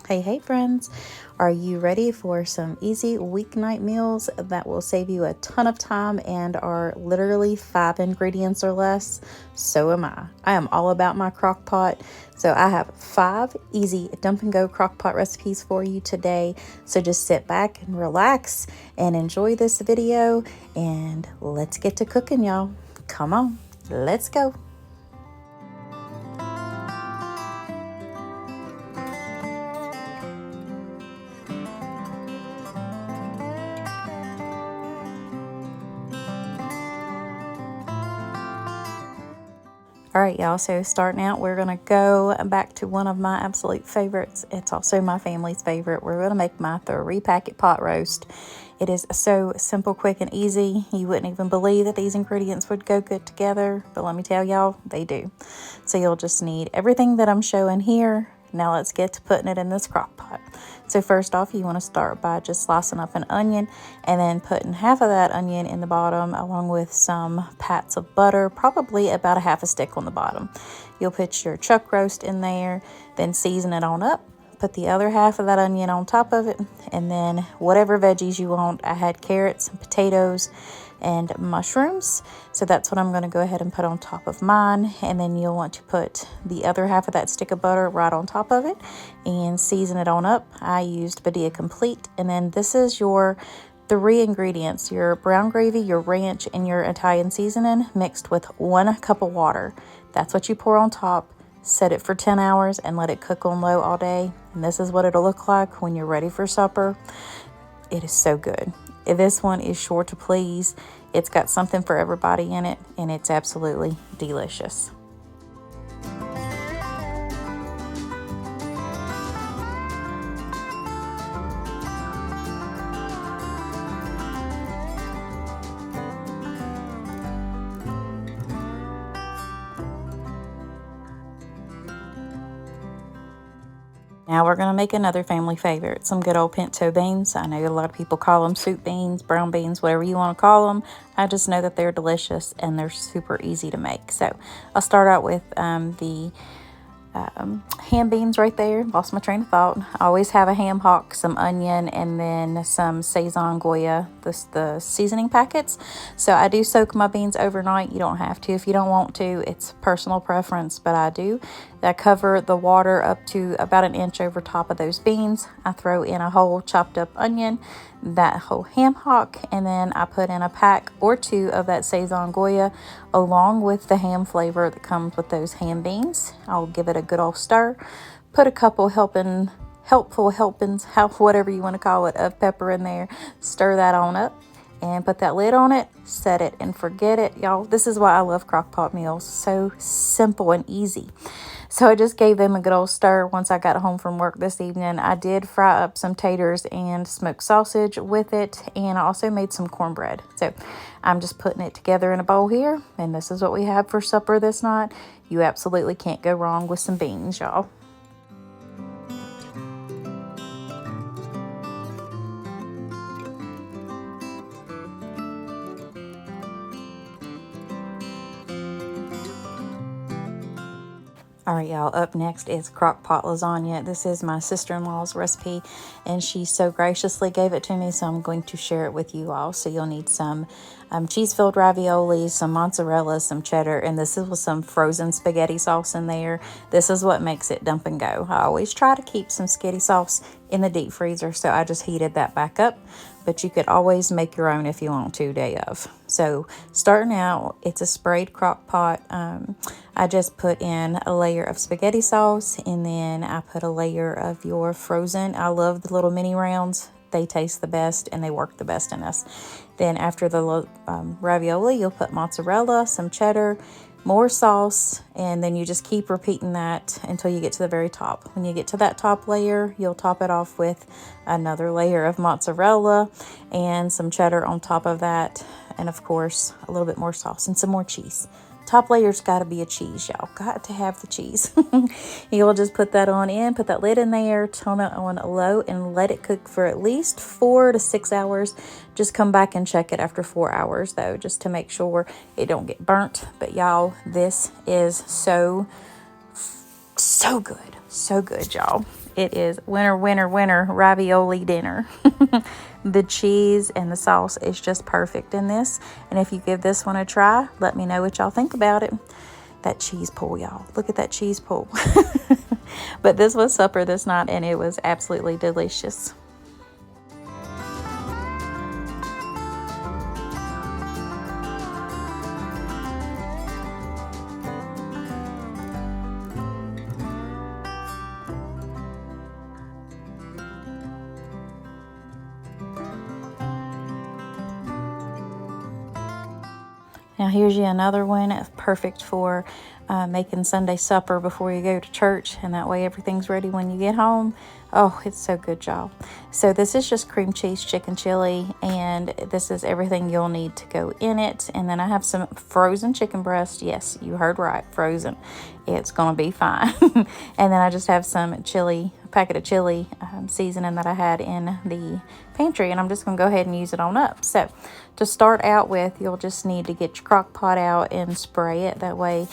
Hey friends, are you ready for some easy weeknight meals that will save you a ton of time and are literally 5 ingredients or less? So am I. I am all about my crock pot. So I have 5 easy dump and go crock pot recipes for you today. So just sit back and relax and enjoy this video and let's get to cooking, y'all. Come on, let's go. All right, y'all, so starting out, we're going to go back to one of my absolute favorites. It's also my family's favorite. We're going to make my 3-packet pot roast. It is so simple, quick, and easy. You wouldn't even believe that these ingredients would go good together, but let me tell y'all, they do. So you'll just need everything that I'm showing here. Now let's get to putting it in this crock pot. So first off, you want to start by just slicing up an onion and then putting half of that onion in the bottom along with some pats of butter, probably about a half a stick on the bottom. You'll put your chuck roast in there, then season it on up. Put the other half of that onion on top of it, and then whatever veggies you want. I had carrots and potatoes and mushrooms, so that's what I'm going to go ahead and put on top of mine. And then you'll want to put the other half of that stick of butter right on top of it and season it on up. I used Badia Complete, and then this is your 3 ingredients: your brown gravy, your ranch, and your Italian seasoning mixed with 1 cup of water. That's what you pour on top. Set it for 10 hours and let it cook on low all day. And this is what it'll look like when you're ready for supper. It is so good. This one is sure to please. It's got something for everybody in it, and it's absolutely delicious. Now we're going to make another family favorite, some good old pinto beans. I know a lot of people call them soup beans, brown beans, whatever you want to call them. I just know that they're delicious and they're super easy to make. So I'll start out with the ham beans right there. Lost my train of thought. I always have a ham hock, some onion, and then some Sazon Goya, the seasoning packets. So I do soak my beans overnight. You don't have to if you don't want to. It's personal preference, but I do. I cover the water up to about 1 inch over top of those beans. I throw in a whole chopped up onion, that whole ham hock, and then I put in a pack or 2 of that Sazon Goya along with the ham flavor that comes with those ham beans. I'll give it a good old stir. Put a couple helpful helpings, whatever you want to call it, of pepper in there. Stir that on up and put that lid on it. Set it and forget it, y'all. This is why I love crock pot meals. So simple and easy. So I just gave them a good old stir once I got home from work this evening. I did fry up some taters and smoked sausage with it, and I also made some cornbread. So I'm just putting it together in a bowl here, and this is what we have for supper this night. You absolutely can't go wrong with some beans, y'all. All right, y'all, up next is Crockpot Lasagna. This is my sister-in-law's recipe, and she so graciously gave it to me, so I'm going to share it with you all. So you'll need some cheese-filled ravioli, some mozzarella, some cheddar, and this is with some frozen spaghetti sauce in there. This is what makes it dump and go. I always try to keep some spaghetti sauce in the deep freezer, so I just heated that back up. But you could always make your own if you want to, day of. So starting out, it's a sprayed crock pot. I just put in a layer of spaghetti sauce, and then I put a layer of your frozen. I love the little mini rounds. They taste the best and they work the best in this. Then after the ravioli, you'll put mozzarella, some cheddar, more sauce, and then you just keep repeating that until you get to the very top. When you get to that top layer, you'll top it off with another layer of mozzarella and some cheddar on top of that, and of course a little bit more sauce and some more cheese. Top layer's got to be a cheese, y'all. Got to have the cheese. You'll just put that on in, put that lid in there, turn it on low, and let it cook for at least 4 to 6 hours. Just come back and check it after 4 hours, though, just to make sure it don't get burnt. But y'all, this is so good. So good, y'all. It is winner, winner, winner ravioli dinner. The cheese and the sauce is just perfect in this. And if you give this one a try, let me know what y'all think about it. That cheese pull, y'all. Look at that cheese pull. But this was supper this night, and it was absolutely delicious. Now here's you another one, perfect for making Sunday supper before you go to church, and that way everything's ready when you get home. Oh, it's so good, y'all. So this is just cream cheese chicken chili, and this is everything you'll need to go in it. And then I have some frozen chicken breast. Yes, you heard right, frozen. It's gonna be fine. And then I just have some chili, a packet of chili seasoning that I had in the pantry, and I'm just gonna go ahead and use it on up. So to start out with, you'll just need to get your crock pot out and spray it. That way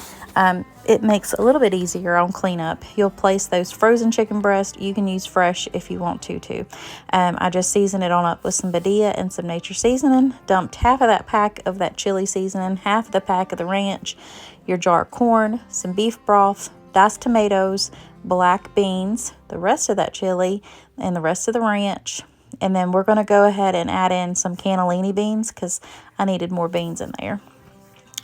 it makes a little bit easier on cleanup. You'll place those frozen chicken breast. You can use fresh if you want to too. I just seasoned it on up with some Badia and some nature seasoning. Dumped half of that pack of that chili seasoning, half of the pack of the ranch, your jar of corn, some beef broth, diced tomatoes, black beans, the rest of that chili, and the rest of the ranch. And then we're going to go ahead and add in some cannellini beans because I needed more beans in there.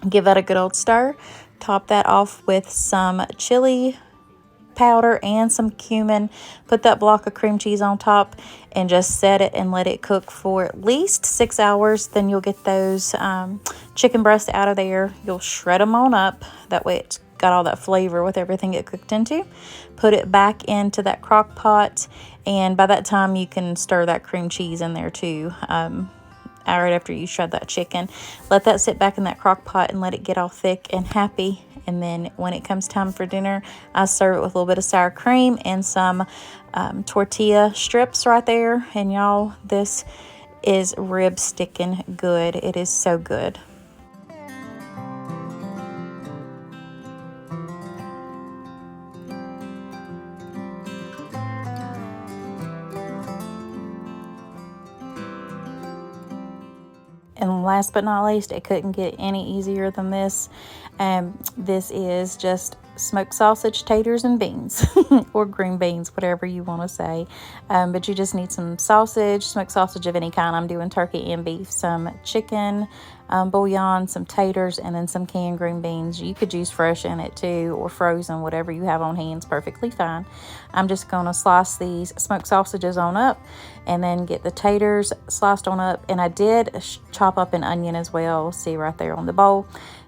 Give that a good old stir. Top that off with some chili powder and some cumin. Put that block of cream cheese on top and just set it and let it cook for at least 6 hours. Then you'll get those chicken breasts out of there. You'll shred them on up. That way it's got all that flavor with everything it cooked into. Put it back into that crock pot, and by that time you can stir that cream cheese in there too. Right after you shred that chicken, let that sit back in that crock pot and let it get all thick and happy. And then when it comes time for dinner, I serve it with a little bit of sour cream and some tortilla strips right there. And y'all, this is rib sticking good. It is so good. And last but not least, it couldn't get any easier than this. This is just smoked sausage, taters, and beans, or green beans, whatever you want to say. But you just need some sausage, smoked sausage of any kind. I'm doing turkey and beef, some chicken, bouillon, some taters, and then some canned green beans. You could use fresh in it too, or frozen, whatever you have on hand is perfectly fine. I'm just going to slice these smoked sausages on up and then get the taters sliced on up. And I did chop up an onion as well, see right there on the bowl.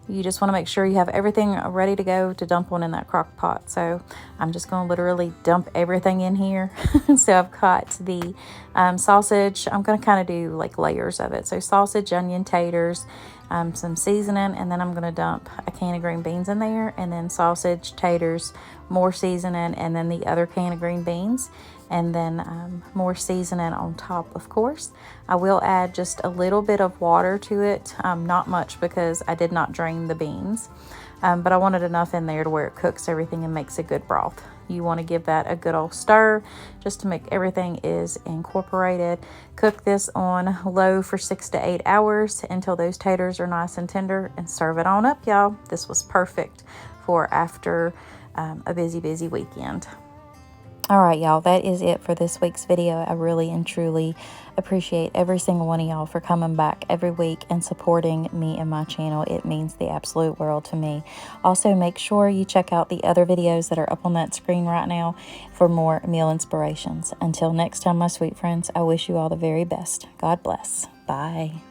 You just want to make sure you have everything ready to go to dump on in that crock pot. So I'm just going to literally dump everything in here. So I've got the sausage. I'm going to kind of do like layers of it. So sausage, onion, taters, some seasoning, and then I'm going to dump a can of green beans in there, and then sausage, taters, more seasoning, and then the other can of green beans, and then more seasoning on top, of course. I will add just a little bit of water to it, not much because I did not drain the beans, but I wanted enough in there to where it cooks everything and makes a good broth. You want to give that a good old stir just to make everything is incorporated. Cook this on low for 6 to 8 hours until those taters are nice and tender, and serve it on up, y'all. This was perfect for after a busy weekend. All right, y'all, that is it for this week's video. I really and truly appreciate every single one of y'all for coming back every week and supporting me and my channel. It means the absolute world to me. Also, make sure you check out the other videos that are up on that screen right now for more meal inspirations. Until next time, my sweet friends, I wish you all the very best. God bless. Bye.